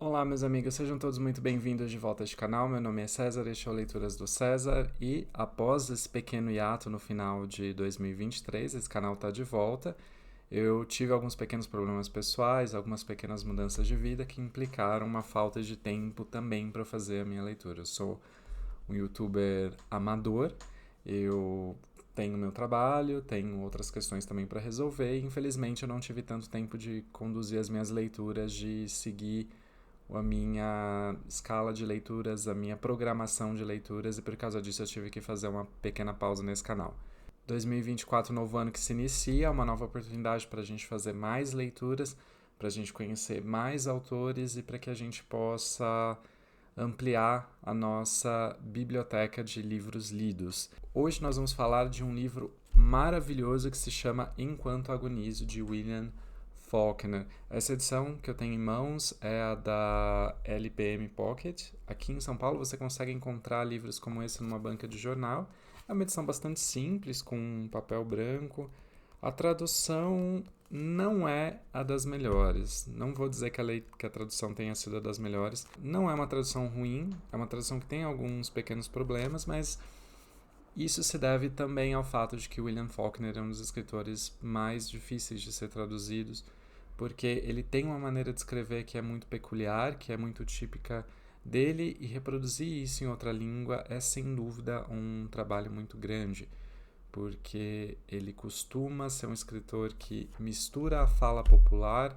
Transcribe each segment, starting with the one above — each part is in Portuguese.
Olá, meus amigos, sejam todos muito bem-vindos de volta a este canal. Meu nome é César, este é o Leituras do César e após esse pequeno hiato no final de 2023, esse canal está de volta. Eu tive alguns pequenos problemas pessoais, algumas pequenas mudanças de vida que implicaram uma falta de tempo também para fazer a minha leitura. Eu sou um youtuber amador, eu tenho meu trabalho, tenho outras questões também para resolver e infelizmente eu não tive tanto tempo de conduzir as minhas leituras, de seguir a minha escala de leituras, a minha programação de leituras, e por causa disso eu tive que fazer uma pequena pausa nesse canal. 2024, novo ano que se inicia, uma nova oportunidade para a gente fazer mais leituras, para a gente conhecer mais autores e para que a gente possa ampliar a nossa biblioteca de livros lidos. Hoje nós vamos falar de um livro maravilhoso que se chama Enquanto Agonizo, de William Faulkner. Essa edição que eu tenho em mãos é a da LPM Pocket. Aqui em São Paulo você consegue encontrar livros como esse numa banca de jornal. É uma edição bastante simples, com um papel branco. A tradução não é a das melhores. Não vou dizer que a tradução tenha sido a das melhores. Não é uma tradução ruim, é uma tradução que tem alguns pequenos problemas, mas isso se deve também ao fato de que William Faulkner é um dos escritores mais difíceis de ser traduzidos, porque ele tem uma maneira de escrever que é muito peculiar, que é muito típica dele, e reproduzir isso em outra língua é sem dúvida um trabalho muito grande, porque ele costuma ser um escritor que mistura a fala popular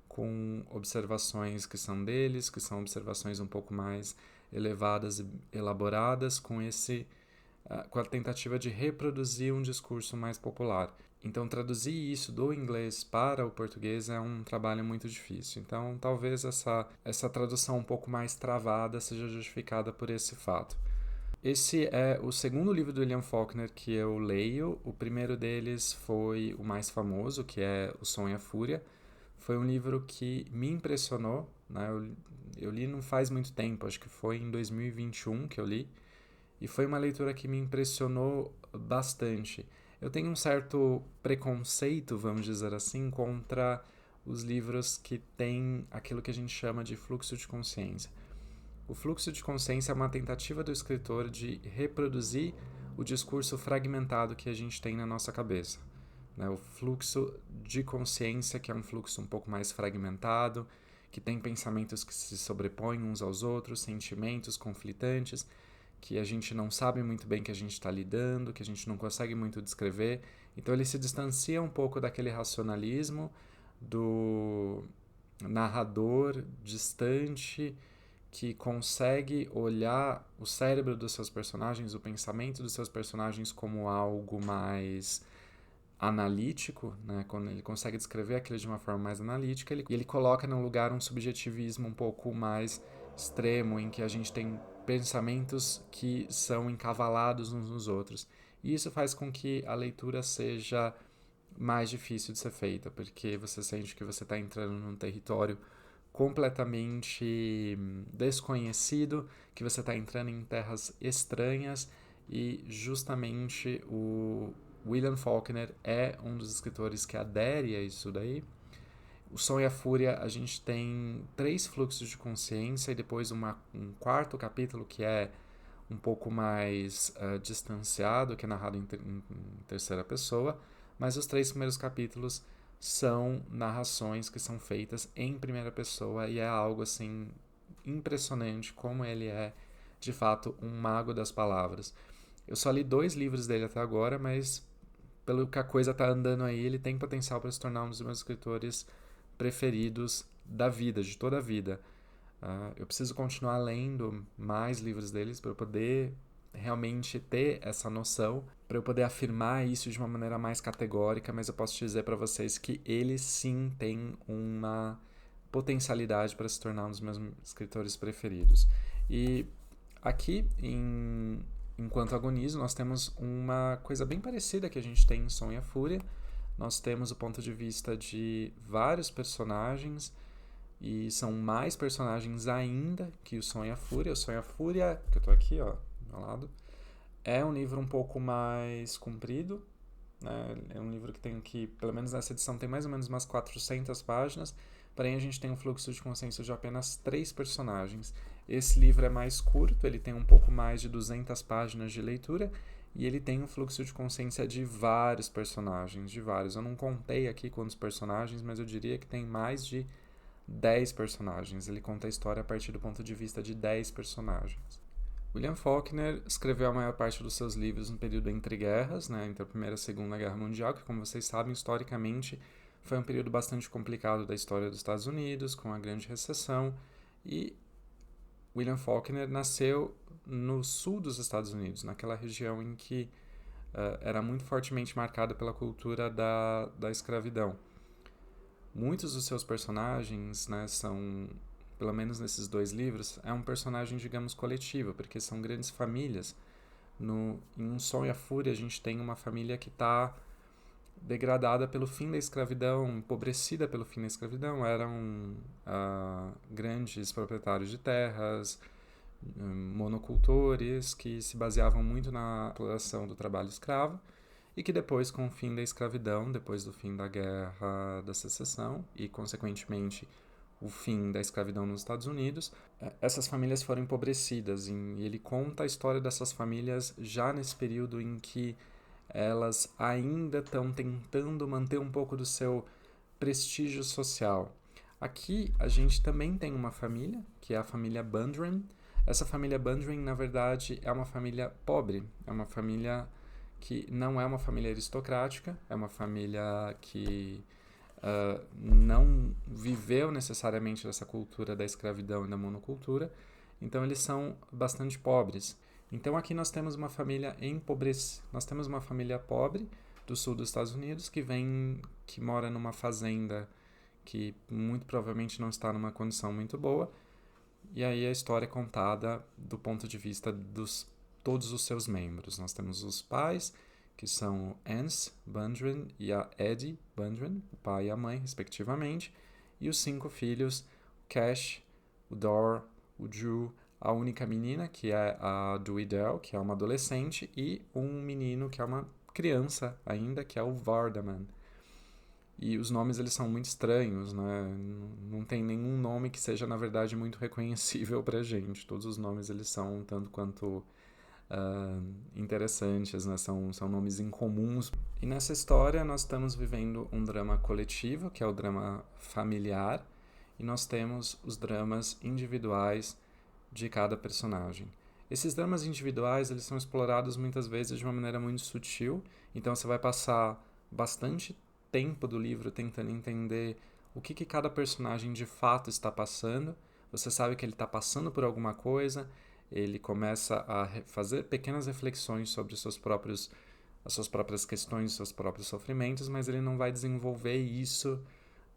com observações que são deles, que são observações um pouco mais elevadas e elaboradas, com a tentativa de reproduzir um discurso mais popular. Então, traduzir isso do inglês para o português é um trabalho muito difícil. Então, talvez essa tradução um pouco mais travada seja justificada por esse fato. Esse é o segundo livro do William Faulkner que eu leio. O primeiro deles foi o mais famoso, que é O Som e a Fúria. Foi um livro que me impressionou, né? Eu li não faz muito tempo, acho que foi em 2021 que eu li. E foi uma leitura que me impressionou bastante. Eu tenho um certo preconceito, vamos dizer assim, contra os livros que têm aquilo que a gente chama de fluxo de consciência. O fluxo de consciência é uma tentativa do escritor de reproduzir o discurso fragmentado que a gente tem na nossa cabeça. O fluxo de consciência, que é um fluxo um pouco mais fragmentado, que tem pensamentos que se sobrepõem uns aos outros, sentimentos conflitantes, que a gente não sabe muito bem que a gente está lidando, que a gente não consegue muito descrever. Então ele se distancia um pouco daquele racionalismo do narrador distante que consegue olhar o cérebro dos seus personagens, o pensamento dos seus personagens como algo mais analítico, né? Quando ele consegue descrever aquilo de uma forma mais analítica, ele coloca no lugar um subjetivismo um pouco mais extremo, em que a gente tem pensamentos que são encavalados uns nos outros. E isso faz com que a leitura seja mais difícil de ser feita, porque você sente que você está entrando num território completamente desconhecido, que você está entrando em terras estranhas, e justamente o William Faulkner é um dos escritores que adere a isso daí. O Som e a Fúria, a gente tem 3 fluxos de consciência e depois um quarto capítulo que é um pouco mais distanciado, que é narrado em terceira pessoa, mas os 3 primeiros capítulos são narrações que são feitas em primeira pessoa, e é algo assim impressionante como ele é de fato um mago das palavras. Eu só li 2 livros dele até agora, mas pelo que a coisa tá andando aí, ele tem potencial para se tornar um dos meus escritores preferidos da vida, de toda a vida. Eu preciso continuar lendo mais livros deles para eu poder realmente ter essa noção, para eu poder afirmar isso de uma maneira mais categórica, mas eu posso dizer para vocês que ele sim tem uma potencialidade para se tornar um dos meus escritores preferidos. E aqui Enquanto Agonizo, nós temos uma coisa bem parecida que a gente tem em Som e a Fúria. Nós temos o ponto de vista de vários personagens, e são mais personagens ainda que o Som e a Fúria. O Som e a Fúria, que eu tô aqui, ó, ao lado, é um livro um pouco mais comprido, né? É um livro que tem pelo menos nessa edição, tem mais ou menos umas 400 páginas, porém a gente tem um fluxo de consciência de apenas 3 personagens. Esse livro é mais curto, ele tem um pouco mais de 200 páginas de leitura, e ele tem um fluxo de consciência de vários personagens, de vários. Eu não contei aqui quantos personagens, mas eu diria que tem mais de 10 personagens. Ele conta a história a partir do ponto de vista de 10 personagens. William Faulkner escreveu a maior parte dos seus livros no período entre guerras, entre a Primeira e a Segunda Guerra Mundial, que, como vocês sabem, historicamente foi um período bastante complicado da história dos Estados Unidos, com a Grande Recessão, e William Faulkner nasceu no sul dos Estados Unidos, naquela região em que era muito fortemente marcada pela cultura da escravidão. Muitos dos seus personagens, são, pelo menos nesses 2 livros, é um personagem, digamos, coletivo, porque são grandes famílias. Em Um Som e a Fúria, a gente tem uma família que está degradada pelo fim da escravidão, empobrecida pelo fim da escravidão. Eram grandes proprietários de terras, monocultores, que se baseavam muito na exploração do trabalho escravo, e que depois, com o fim da escravidão, depois do fim da Guerra da Secessão e, consequentemente, o fim da escravidão nos Estados Unidos, essas famílias foram empobrecidas. E ele conta a história dessas famílias já nesse período em que elas ainda estão tentando manter um pouco do seu prestígio social. Aqui a gente também tem uma família, que é a família Bundren. Essa família Bundren, na verdade, é uma família pobre, é uma família que não é uma família aristocrática, é uma família que não viveu necessariamente essa cultura da escravidão e da monocultura, então eles são bastante pobres. Então aqui nós temos uma família nós temos uma família pobre do sul dos Estados Unidos que mora numa fazenda que muito provavelmente não está numa condição muito boa, e aí a história é contada do ponto de vista dos todos os seus membros. Nós temos os pais, que são Anse Bundren e a Eddie Bundren, o pai e a mãe, respectivamente, e os 5 filhos, Cash, o Dor, o Drew, a única menina, que é a Duidel, que é uma adolescente, e um menino, que é uma criança ainda, que é o Vardaman. E os nomes, eles são muito estranhos, Não tem nenhum nome que seja, na verdade, muito reconhecível pra gente. Todos os nomes, eles são tanto quanto interessantes, São nomes incomuns. E nessa história nós estamos vivendo um drama coletivo, que é o drama familiar, e nós temos os dramas individuais de cada personagem. Esses dramas individuais, eles são explorados muitas vezes de uma maneira muito sutil, então você vai passar bastante tempo do livro tentando entender o que cada personagem de fato está passando. Você sabe que ele está passando por alguma coisa, ele começa a fazer pequenas reflexões sobre as suas próprias questões, os seus próprios sofrimentos, mas ele não vai desenvolver isso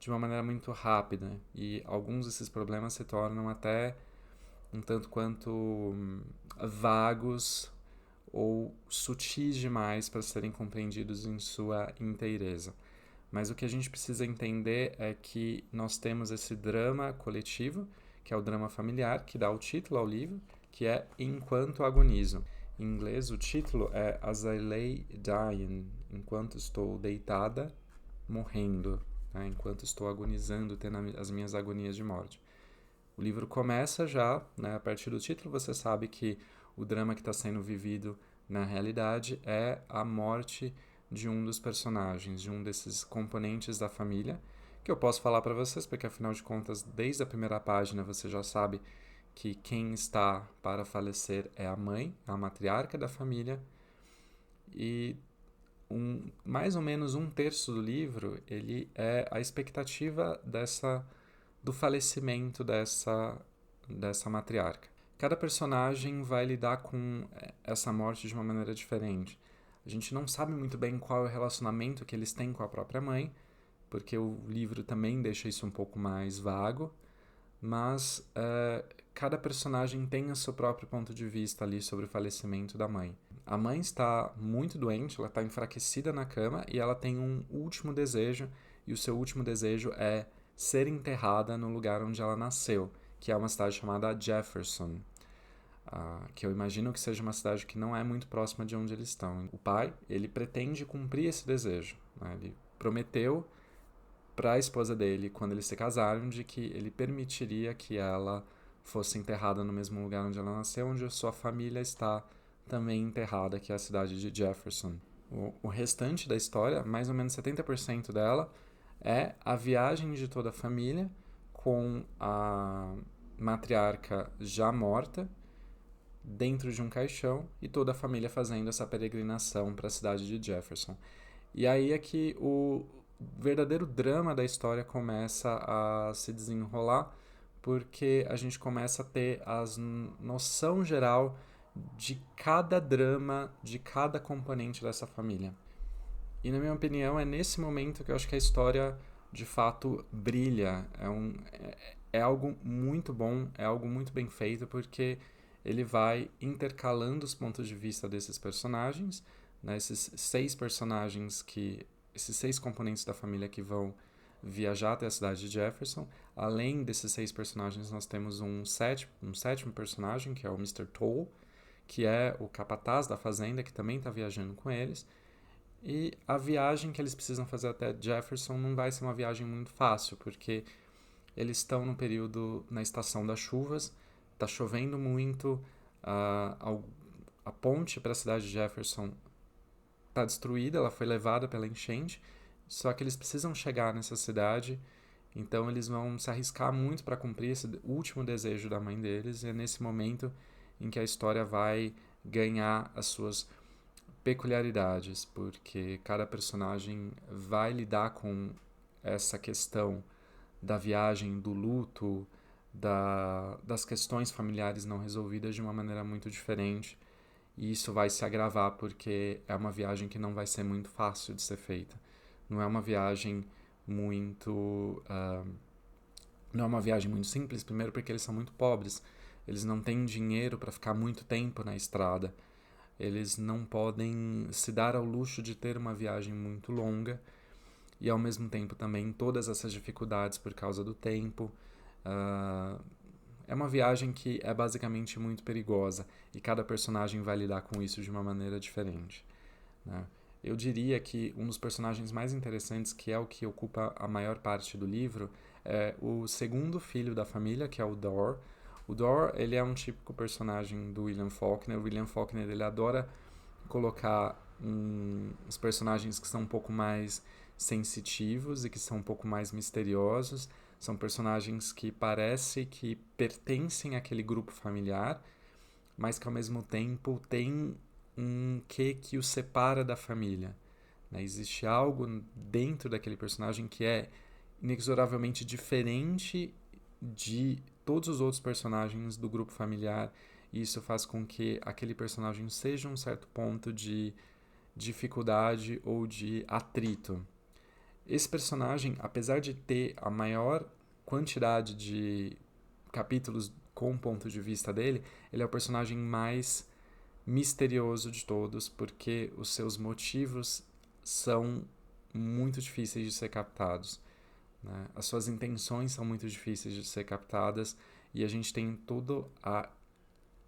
de uma maneira muito rápida. E alguns desses problemas se tornam até um tanto quanto vagos ou sutis demais para serem compreendidos em sua inteireza. Mas o que a gente precisa entender é que nós temos esse drama coletivo, que é o drama familiar, que dá o título ao livro, que é Enquanto Agonizo. Em inglês, o título é As I Lay Dying, enquanto estou deitada, morrendo, enquanto estou agonizando, tendo as minhas agonias de morte. O livro começa já, a partir do título você sabe que o drama que está sendo vivido na realidade é a morte de um dos personagens, de um desses componentes da família, que eu posso falar para vocês, porque afinal de contas, desde a primeira página você já sabe que quem está para falecer é a mãe, a matriarca da família, e mais ou menos 1/3 do livro ele é a expectativa do falecimento dessa matriarca. Cada personagem vai lidar com essa morte de uma maneira diferente. A gente não sabe muito bem qual é o relacionamento que eles têm com a própria mãe, porque o livro também deixa isso um pouco mais vago, mas cada personagem tem o seu próprio ponto de vista ali sobre o falecimento da mãe. A mãe está muito doente, ela está enfraquecida na cama e ela tem um último desejo, e o seu último desejo é ser enterrada no lugar onde ela nasceu, que é uma cidade chamada Jefferson, que eu imagino que seja uma cidade que não é muito próxima de onde eles estão. O pai, ele pretende cumprir esse desejo, Ele prometeu para a esposa dele, quando eles se casaram, de que ele permitiria que ela fosse enterrada no mesmo lugar onde ela nasceu, onde a sua família está também enterrada, que é a cidade de Jefferson. O restante da história, mais ou menos 70% dela, é a viagem de toda a família com a matriarca já morta dentro de um caixão e toda a família fazendo essa peregrinação para a cidade de Jefferson. E aí é que o verdadeiro drama da história começa a se desenrolar, porque a gente começa a ter a noção geral de cada drama, de cada componente dessa família. E na minha opinião é nesse momento que eu acho que a história de fato brilha. É algo muito bom, é algo muito bem feito, porque ele vai intercalando os pontos de vista desses personagens, né, esses seis componentes da família que vão viajar até a cidade de Jefferson. Além desses 6 personagens, nós temos um sétimo personagem, que é o Mr. Toll, que é o capataz da fazenda, que também está viajando com eles. E a viagem que eles precisam fazer até Jefferson não vai ser uma viagem muito fácil, porque eles estão no período, na estação das chuvas, está chovendo muito, a ponte para a cidade de Jefferson está destruída, ela foi levada pela enchente, só que eles precisam chegar nessa cidade, então eles vão se arriscar muito para cumprir esse último desejo da mãe deles, e é nesse momento em que a história vai ganhar as suas peculiaridades, porque cada personagem vai lidar com essa questão da viagem, do luto, das questões familiares não resolvidas de uma maneira muito diferente. E isso vai se agravar porque é uma viagem que não vai ser muito fácil de ser feita. Não é uma viagem muito... não é uma viagem muito simples, primeiro porque eles são muito pobres. Eles não têm dinheiro para ficar muito tempo na estrada. Eles não podem se dar ao luxo de ter uma viagem muito longa e, ao mesmo tempo, também todas essas dificuldades por causa do tempo. É uma viagem que é basicamente muito perigosa e cada personagem vai lidar com isso de uma maneira diferente, né? Eu diria que um dos personagens mais interessantes, que é o que ocupa a maior parte do livro, é o segundo filho da família, que é o Dor. O Dor, ele é um típico personagem do William Faulkner. O William Faulkner, ele adora colocar os personagens que são um pouco mais sensitivos e que são um pouco mais misteriosos. São personagens que parece que pertencem àquele grupo familiar, mas que ao mesmo tempo tem um quê que o separa da família, né? Existe algo dentro daquele personagem que é inexoravelmente diferente de todos os outros personagens do grupo familiar, e isso faz com que aquele personagem seja um certo ponto de dificuldade ou de atrito. Esse personagem, apesar de ter a maior quantidade de capítulos com o ponto de vista dele, ele é o personagem mais misterioso de todos, porque os seus motivos são muito difíceis de ser captados, né? As suas intenções são muito difíceis de ser captadas, e a gente tem toda a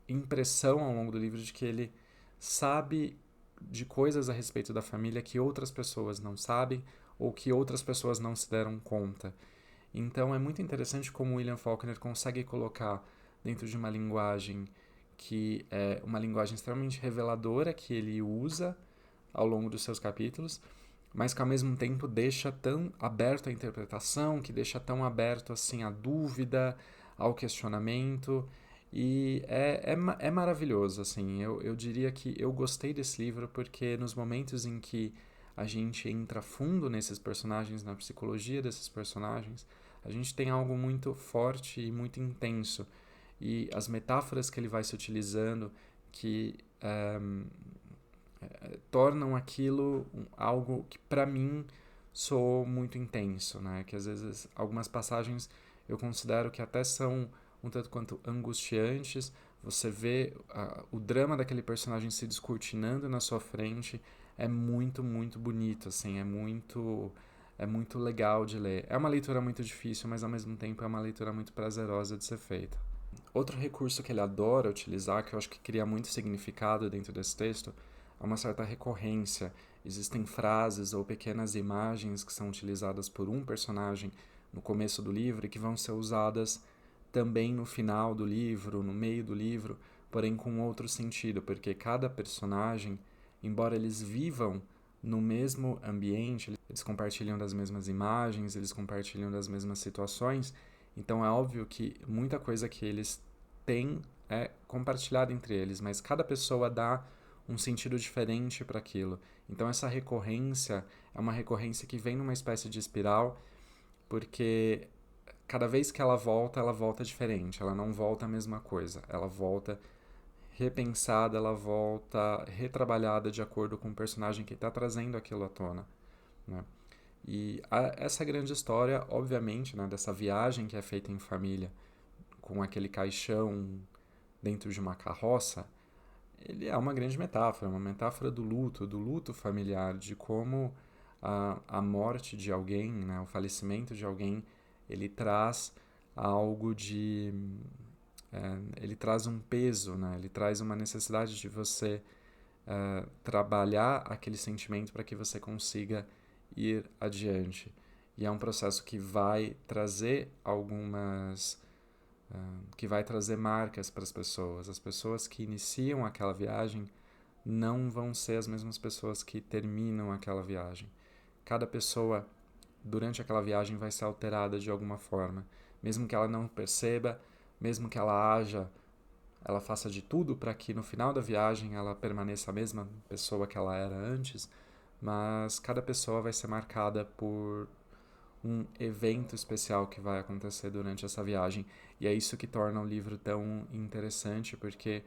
impressão ao longo do livro de que ele sabe de coisas a respeito da família que outras pessoas não sabem ou que outras pessoas não se deram conta. Então é muito interessante como William Faulkner consegue colocar dentro de uma linguagem que é uma linguagem extremamente reveladora que ele usa ao longo dos seus capítulos, mas que ao mesmo tempo deixa tão aberto à interpretação, que deixa tão aberto assim à dúvida, ao questionamento, e é maravilhoso, assim. Eu diria que eu gostei desse livro porque nos momentos em que a gente entra fundo nesses personagens, na psicologia desses personagens, a gente tem algo muito forte e muito intenso. E as metáforas que ele vai se utilizando que tornam aquilo algo que para mim soou muito intenso, né? Que às vezes algumas passagens eu considero que até são um tanto quanto angustiantes. Você vê o drama daquele personagem se descortinando na sua frente. É muito, muito bonito, assim, é muito legal de ler. É uma leitura muito difícil, mas ao mesmo tempo é uma leitura muito prazerosa de ser feita. Outro recurso que ele adora utilizar, que eu acho que cria muito significado dentro desse texto, há uma certa recorrência. Existem frases ou pequenas imagens que são utilizadas por um personagem no começo do livro e que vão ser usadas também no final do livro, no meio do livro, porém com outro sentido, porque cada personagem, embora eles vivam no mesmo ambiente, eles compartilham das mesmas imagens, eles compartilham das mesmas situações, então é óbvio que muita coisa que eles têm é compartilhada entre eles, mas cada pessoa dá um sentido diferente para aquilo. Então essa recorrência é uma recorrência que vem numa espécie de espiral, porque cada vez que ela volta diferente, ela não volta a mesma coisa, ela volta repensada, ela volta retrabalhada de acordo com o personagem que está trazendo aquilo à tona, né? E essa grande história, obviamente, né, dessa viagem que é feita em família, com aquele caixão dentro de uma carroça, ele é uma grande metáfora, uma metáfora do luto familiar, de como a morte de alguém, né, o falecimento de alguém, ele traz algo de... ele traz um peso, né, ele traz uma necessidade de você trabalhar aquele sentimento para que você consiga ir adiante. E é um processo que vai trazer que vai trazer marcas para as pessoas. As pessoas que iniciam aquela viagem não vão ser as mesmas pessoas que terminam aquela viagem. Cada pessoa, durante aquela viagem, vai ser alterada de alguma forma. Mesmo que ela não perceba, mesmo que ela faça de tudo para que no final da viagem ela permaneça a mesma pessoa que ela era antes, mas cada pessoa vai ser marcada por um evento especial que vai acontecer durante essa viagem. E é isso que torna o livro tão interessante, porque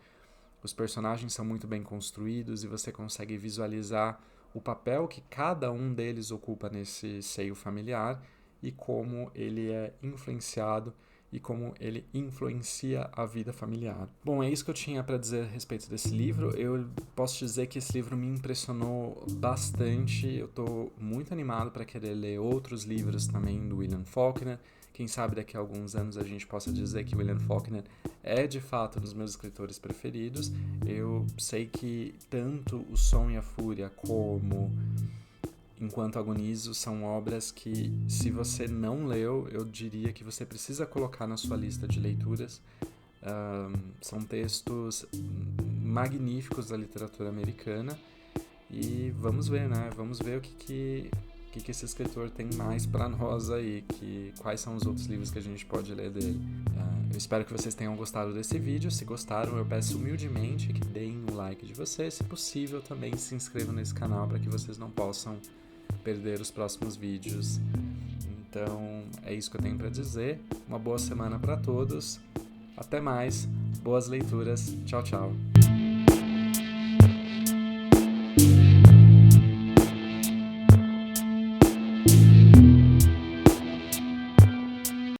os personagens são muito bem construídos e você consegue visualizar o papel que cada um deles ocupa nesse seio familiar e como ele é influenciado e como ele influencia a vida familiar. Bom, é isso que eu tinha para dizer a respeito desse livro. Eu posso dizer que esse livro me impressionou bastante. Eu estou muito animado para querer ler outros livros também do William Faulkner. Quem sabe daqui a alguns anos a gente possa dizer que William Faulkner é de fato um dos meus escritores preferidos. Eu sei que tanto O Som e a Fúria como Enquanto Agonizo são obras que, se você não leu, eu diria que você precisa colocar na sua lista de leituras. São textos magníficos da literatura americana e vamos ver, né? Vamos ver o que esse escritor tem mais para nós aí, quais são os outros livros que a gente pode ler dele. Eu espero que vocês tenham gostado desse vídeo. Se gostaram, eu peço humildemente que deem o like de vocês. Se possível, também se inscrevam nesse canal para que vocês não possam perder os próximos vídeos. Então, é isso que eu tenho para dizer. Uma boa semana para todos. Até mais. Boas leituras. Tchau, tchau.